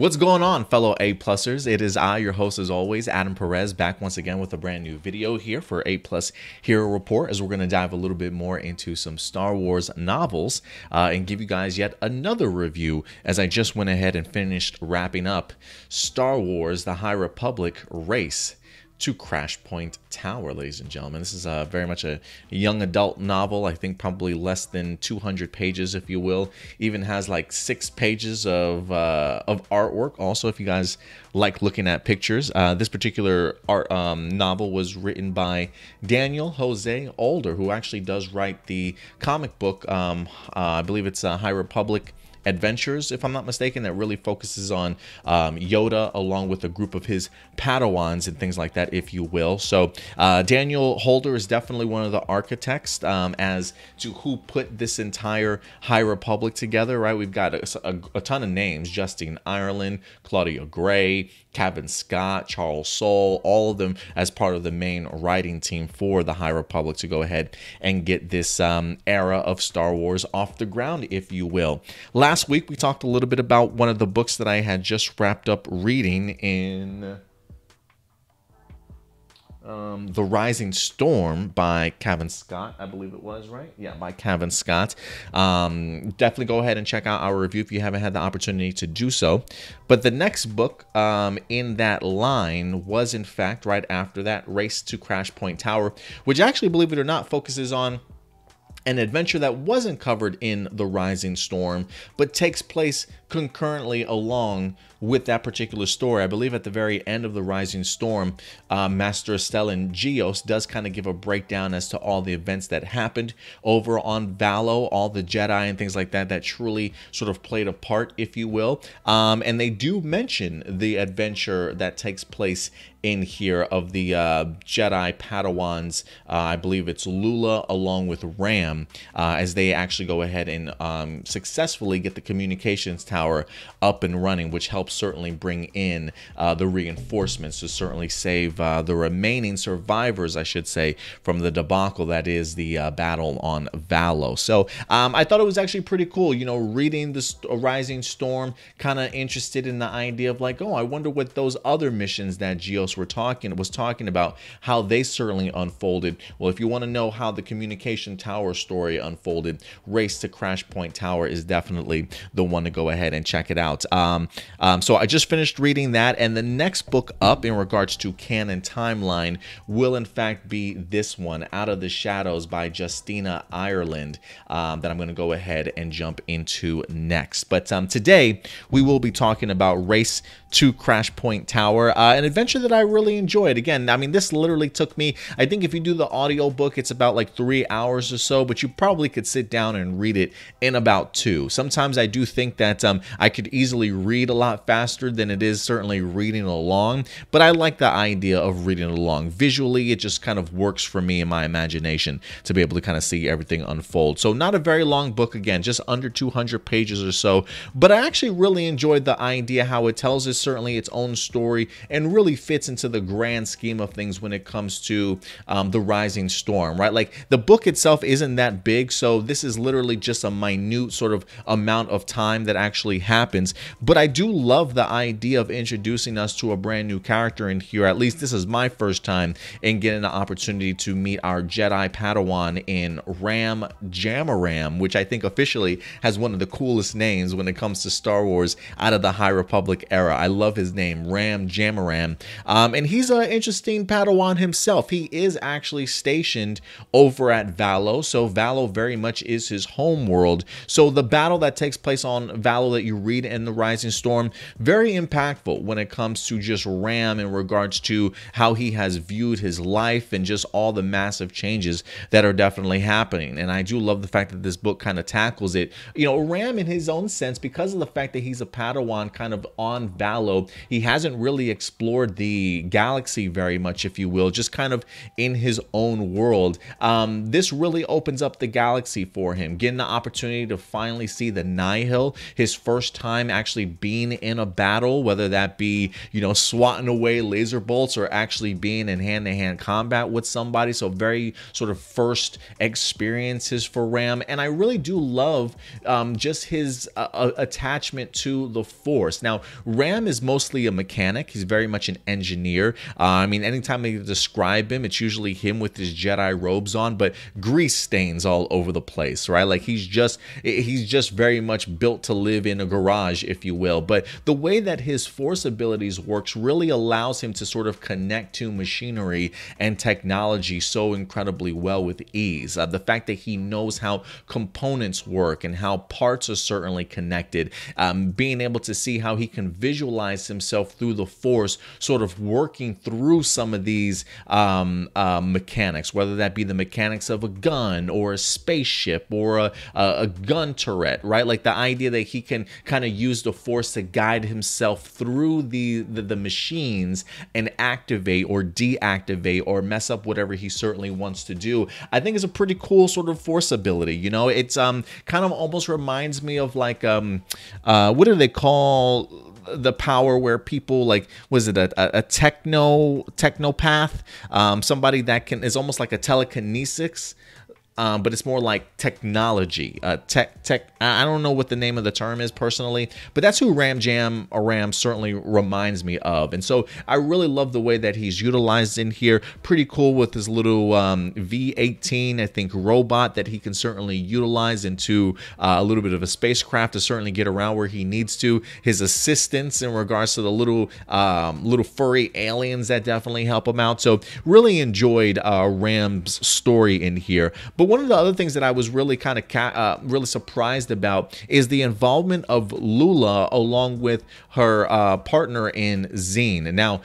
What's going on, fellow A-Plusers? It is I, your host as always, Adam Perez, back once again with a brand new video here for A-Plus Hero Report, as we're going to dive a little bit more into some Star Wars novels and give you guys yet another review, as I just went ahead and finished wrapping up Star Wars: The High Republic Race to Crashpoint Tower, ladies and gentlemen. This is very much a young adult novel. I think probably less than 200 pages, if you will. Even has like 6 pages of artwork. Also, if you guys like looking at pictures, this particular art novel was written by Daniel Jose Older, who actually does write the comic book. I believe it's High Republic Adventures, if I'm not mistaken, that really focuses on Yoda along with a group of his Padawans and things like that, if you will. So Daniel Holder is definitely one of the architects as to who put this entire High Republic together, right? We've got a ton of names: Justine Ireland, Claudia Gray, Kevin Scott, Charles Soule, all of them as part of the main writing team for the High Republic to go ahead and get this era of Star Wars off the ground, if you will. Last week, we talked a little bit about one of the books that I had just wrapped up reading in The Rising Storm by Kevin Scott, I believe it was, right? Yeah, by Kevin Scott. Definitely go ahead and check out our review if you haven't had the opportunity to do so. But the next book in that line was, in fact, right after that, Race to Crashpoint Tower, which actually, believe it or not, focuses on an adventure that wasn't covered in The Rising Storm, but takes place concurrently along with that particular story. I believe at the very end of The Rising Storm, Master Stellan Gios does kind of give a breakdown as to all the events that happened over on Valo, all the Jedi and things like that that truly sort of played a part, if you will. And they do mention the adventure that takes place in here of the Jedi Padawans. I believe it's Lula along with Ram, as they actually go ahead and successfully get the communications tower up and running, which helps certainly bring in the reinforcements to certainly save the remaining survivors, I should say, from the debacle that is the battle on Valo. So I thought it was actually pretty cool, you know, reading the Rising Storm, kind of interested in the idea of like, oh, I wonder what those other missions that Gios was talking about, how they certainly unfolded. Well, if you want to know how the communication tower story unfolded, Race to Crashpoint Tower is definitely the one to go ahead and check it out. So I just finished reading that, and the next book up in regards to canon timeline will in fact be this one, Out of the Shadows by Justina Ireland, that I'm going to go ahead and jump into next. But today we will be talking about Race to Crashpoint Tower, an adventure that I really enjoyed. Again, I mean, this literally took me, I think if you do the audio book, it's about like 3 hours or so, but you probably could sit down and read it in about 2. Sometimes I do think that I could easily read a lot faster than it is certainly reading along, but I like the idea of reading along. Visually, it just kind of works for me in my imagination to be able to kind of see everything unfold. So not a very long book, again, just under 200 pages or so, but I actually really enjoyed the idea how it tells us certainly its own story and really fits into the grand scheme of things when it comes to The Rising Storm, right? Like, the book itself isn't that big, so this is literally just a minute sort of amount of time that actually happens, but I do love the idea of introducing us to a brand new character in here. At least this is my first time in getting the opportunity to meet our Jedi Padawan in Ram Jamaram, which I think officially has one of the coolest names when it comes to Star Wars out of the High Republic era. I love his name, Ram Jamaram. And he's an interesting Padawan himself. He is actually stationed over at Valo, so Valo very much is his home world. So the battle that takes place on Valo that you read in The Rising Storm, very impactful when it comes to just Ram in regards to how he has viewed his life and just all the massive changes that are definitely happening. And I do love the fact that this book kind of tackles it. You know, Ram in his own sense, because of the fact that he's a Padawan kind of on Valo, he hasn't really explored the the galaxy very much, if you will, just kind of in his own world. This really opens up the galaxy for him, getting the opportunity to finally see the Nihil, his first time actually being in a battle, whether that be, you know, swatting away laser bolts or actually being in hand-to-hand combat with somebody. So very sort of first experiences for Ram. And I really do love just his attachment to the Force. Now, Ram is mostly a mechanic. He's very much an engineer. I mean, anytime they describe him, it's usually him with his Jedi robes on, but grease stains all over the place, right? Like he's just very much built to live in a garage, if you will. But the way that his Force abilities works really allows him to sort of connect to machinery and technology so incredibly well with ease. The fact that he knows how components work and how parts are certainly connected, being able to see how he can visualize himself through the Force, sort of working through some of these mechanics, whether that be the mechanics of a gun or a spaceship or a gun turret, right? Like the idea that he can kind of use the Force to guide himself through the machines and activate or deactivate or mess up whatever he certainly wants to do, I think is a pretty cool sort of Force ability. You know, it's kind of almost reminds me of like what do they call the power where people, like, was it a technopath, somebody that is almost like a telekinesis, but it's more like technology, I don't know what the name of the term is personally, but that's who Ram certainly reminds me of. And so I really love the way that he's utilized in here. Pretty cool with his little V-18, I think, robot that he can certainly utilize into a little bit of a spacecraft to certainly get around where he needs to. His assistance in regards to the little furry aliens that definitely help him out. So really enjoyed Ram's story in here. But one of the other things that I was really kind of really surprised about is the involvement of Lula along with her partner in Zine. Now,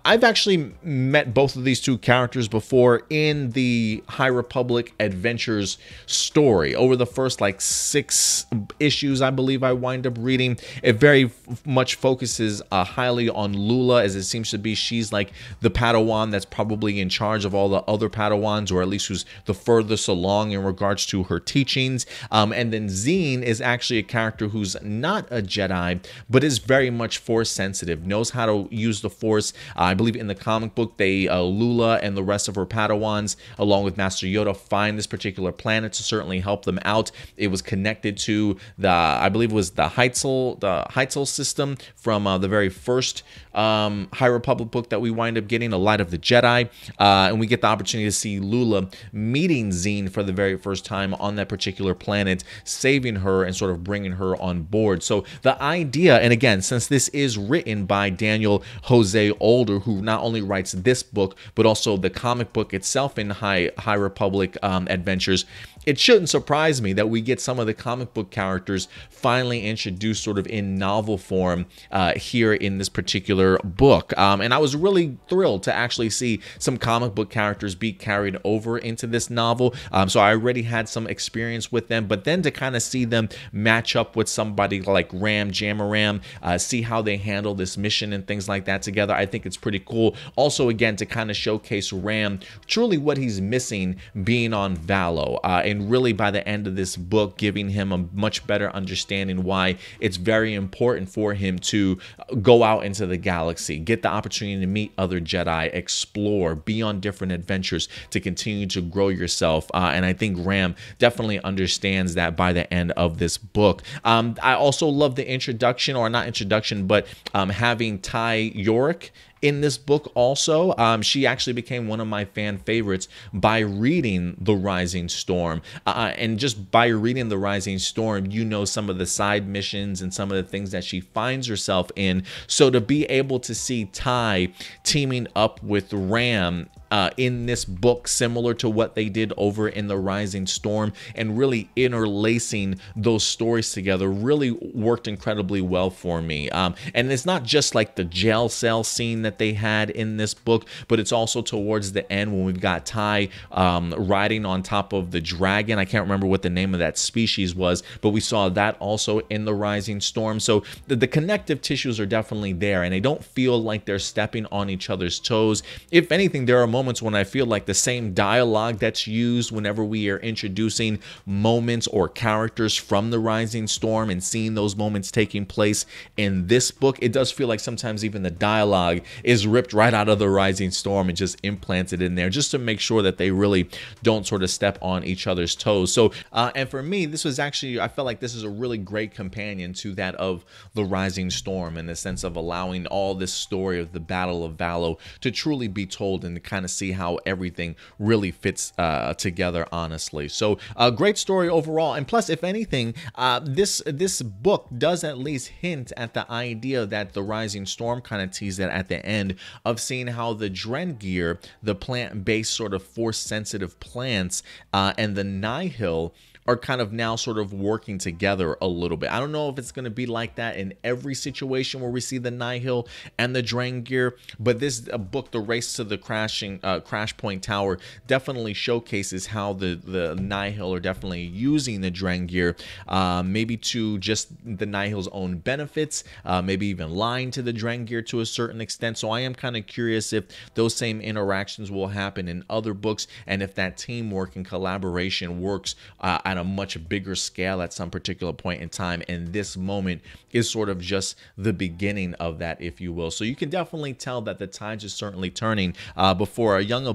I've actually met both of these two characters before in the High Republic Adventures story. Over the first like 6 issues, I believe I wind up reading, it very much focuses highly on Lula, as it seems to be she's like the Padawan that's probably in charge of all the other Padawans, or at least who's the furthest along in regards to her teachings. And then Zine is actually a character who's not a Jedi, but is very much Force sensitive, knows how to use the Force. I believe in the comic book, Lula and the rest of her Padawans, along with Master Yoda, find this particular planet to certainly help them out. It was connected to I believe it was the Heitzel system from the very first High Republic book that we wind up getting, A Light of the Jedi. And we get the opportunity to see Lula meeting Zine for the very first time on that particular planet, saving her and sort of bringing her on board. So the idea, and again, since this is written by Daniel Jose Older, who not only writes this book, but also the comic book itself in High Republic Adventures, it shouldn't surprise me that we get some of the comic book characters finally introduced sort of in novel form here in this particular book. And I was really thrilled to actually see some comic book characters be carried over into this novel. So I already had some experience with them, but then to kind of see them match up with somebody like Jamaram, see how they handle this mission and things like that together, I think it's pretty cool. Also, again, to kind of showcase Ram, truly what he's missing being on Valo. And really by the end of this book, giving him a much better understanding why it's very important for him to go out into the galaxy, get the opportunity to meet other Jedi, explore, be on different adventures to continue to grow yourself. And I think Ram definitely understands that by the end of this book. I also love the introduction, or not introduction, but having Ty Yorrick in this book also. She actually became one of my fan favorites by reading The Rising Storm. And just by reading The Rising Storm, you know some of the side missions and some of the things that she finds herself in. So to be able to see Ty teaming up with Ram in this book, similar to what they did over in the Rising Storm, and really interlacing those stories together really worked incredibly well for me. And it's not just like the jail cell scene that they had in this book, but it's also towards the end when we've got Ty riding on top of the dragon. I can't remember what the name of that species was, but we saw that also in the Rising Storm. So the connective tissues are definitely there, and they don't feel like they're stepping on each other's toes. If anything, there are moments when I feel like the same dialogue that's used whenever we are introducing moments or characters from the Rising Storm and seeing those moments taking place in this book, it does feel like sometimes even the dialogue is ripped right out of the Rising Storm and just implanted in there, just to make sure that they really don't sort of step on each other's toes. So and for me, this was actually, I felt like this is a really great companion to that of the Rising Storm, in the sense of allowing all this story of the Battle of Valo to truly be told and to kind of see how everything really fits together, honestly. So a great story overall. And plus, if anything, this book does at least hint at the idea that the Rising Storm kind of teased at the end, of seeing how the Drengir, the plant-based sort of force-sensitive plants, and the Nihil are kind of now sort of working together a little bit. I don't know if it's going to be like that in every situation where we see the Nihil and the Drengir, but this book, The Race to the Crashpoint Tower, definitely showcases how the Nihil are definitely using the Drengir, maybe to just the Nihil's own benefits, maybe even lying to the Drengir to a certain extent. So I am kind of curious if those same interactions will happen in other books, and if that teamwork and collaboration works at a much bigger scale at some particular point in time, and this moment is sort of just the beginning of that, if you will. So you can definitely tell that the tides is certainly turning. Before a young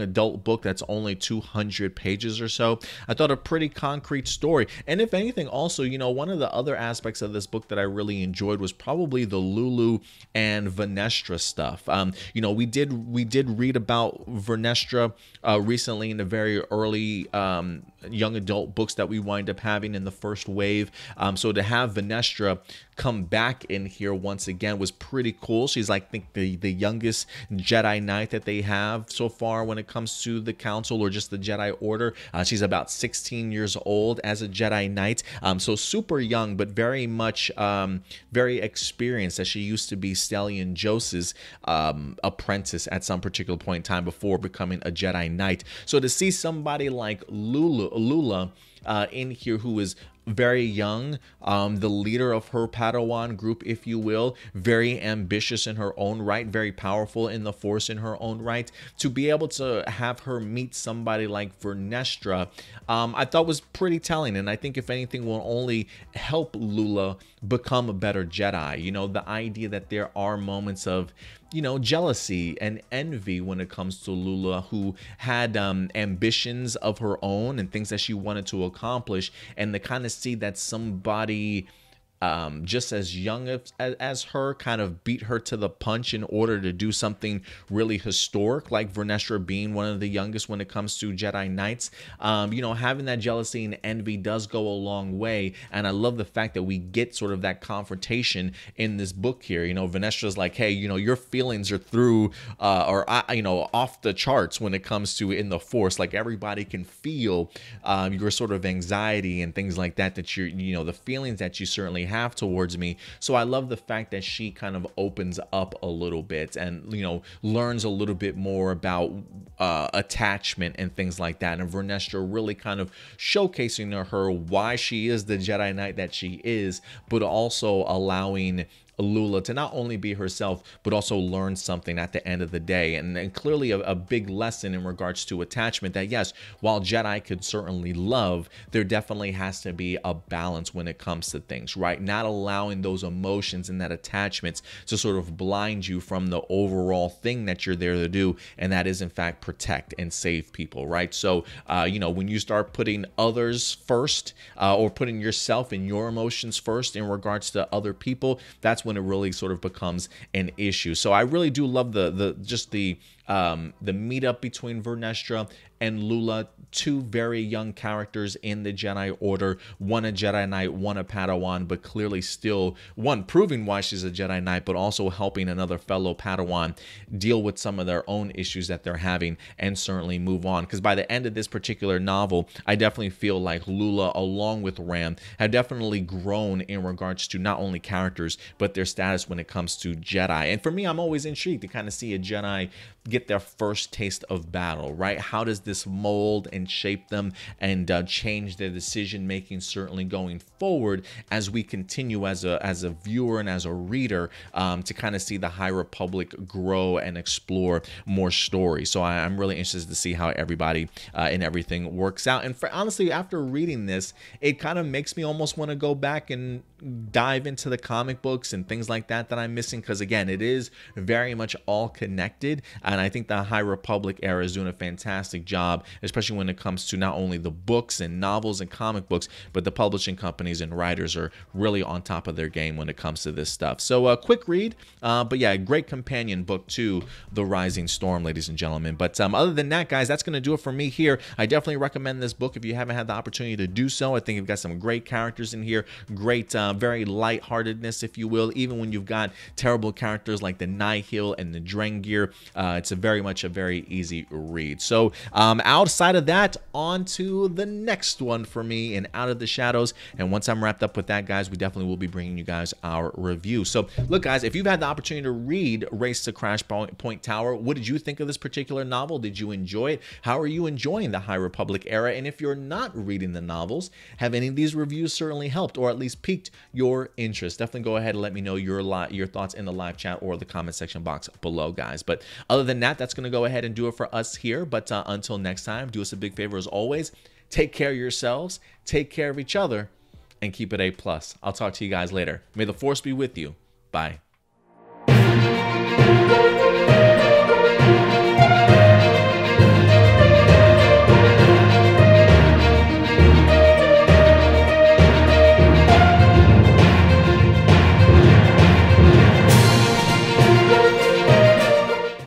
adult book that's only 200 pages or so, I thought a pretty concrete story. And if anything, also, you know, one of the other aspects of this book that I really enjoyed was probably the Lulu and Vernestra stuff. You know, we did read about Vernestra recently in the very early young adult books that we wind up having in the first wave. So to have Vernestra come back in here once again was pretty cool. She's like, I think the youngest Jedi Knight that they have so far when it comes to the Council or just the Jedi Order. She's about 16 years old as a Jedi Knight. So super young, but very much very experienced, as she used to be Stellian Joseph's apprentice at some particular point in time before becoming a Jedi Knight. So to see somebody like Lula in here, who is very young, the leader of her Padawan group, if you will, very ambitious in her own right, very powerful in the Force in her own right, to be able to have her meet somebody like Vernestra, I thought was pretty telling. And I think if anything will only help Lula become a better Jedi. You know, the idea that there are moments of, you know, jealousy and envy when it comes to Lula, who had ambitions of her own and things that she wanted to accomplish, and to kind of see that somebody just as young as her kind of beat her to the punch in order to do something really historic, like Vernestra being one of the youngest when it comes to Jedi Knights. You know, having that jealousy and envy does go a long way, and I love the fact that we get sort of that confrontation in this book here. You know, Vernestra's like, hey, you know, your feelings are through you know, off the charts when it comes to in the Force. Like, everybody can feel your sort of anxiety and things like that, that you know, the feelings that you certainly have towards me. So I love the fact that she kind of opens up a little bit and, you know, learns a little bit more about attachment and things like that. And Vernestra really kind of showcasing to her why she is the Jedi Knight that she is, but also allowing Lula to not only be herself, but also learn something at the end of the day. And clearly a big lesson in regards to attachment, that yes, while Jedi could certainly love, there definitely has to be a balance when it comes to things, right? Not allowing those emotions and that attachments to sort of blind you from the overall thing that you're there to do, and that is in fact protect and save people, right? So you know, when you start putting others first, or putting yourself and your emotions first in regards to other people, that's when it really sort of becomes an issue. So I really do love the meetup between Vernestra and Lula, two very young characters in the Jedi Order, one a Jedi Knight, one a Padawan, but clearly still, one, proving why she's a Jedi Knight, but also helping another fellow Padawan deal with some of their own issues that they're having and certainly move on. Because by the end of this particular novel, I definitely feel like Lula, along with Ram, have definitely grown in regards to not only characters, but their status when it comes to Jedi. And for me, I'm always intrigued to kind of see a Jedi get their first taste of battle, right? How does this mold and shape them and change their decision making, certainly going forward as we continue as a viewer and as a reader to kind of see the High Republic grow and explore more stories. So I'm really interested to see how everybody and everything works out. And honestly, after reading this, it kind of makes me almost want to go back and dive into the comic books and things like that I'm missing, because again, it is very much all connected, and I think the High Republic era is doing a fantastic job, especially when it comes to not only the books and novels and comic books, but the publishing companies and writers are really on top of their game when it comes to this stuff. So a quick read, but yeah, a great companion book to The Rising Storm, ladies and gentlemen. But other than that, guys, that's going to do it for me here. I definitely recommend this book if you haven't had the opportunity to do so. I think you've got some great characters in here, great very lightheartedness, if you will, even when you've got terrible characters like the Nihil and the Drengir. It's very much a very easy read. So outside of that, on to the next one for me in Out of the Shadows. And once I'm wrapped up with that, guys, we definitely will be bringing you guys our review. So look, guys, if you've had the opportunity to read Race to Crashpoint Tower, what did you think of this particular novel? Did you enjoy it? How are you enjoying the High Republic era? And if you're not reading the novels, have any of these reviews certainly helped or at least piqued your interest? Definitely go ahead and let me know your thoughts in the live chat or the comment section box below, guys. But other than that, that's going to go ahead and do it for us here. But until next time, do us a big favor as always. Take care of yourselves, take care of each other, and keep it A+. I'll talk to you guys later. May the Force be with you. Bye.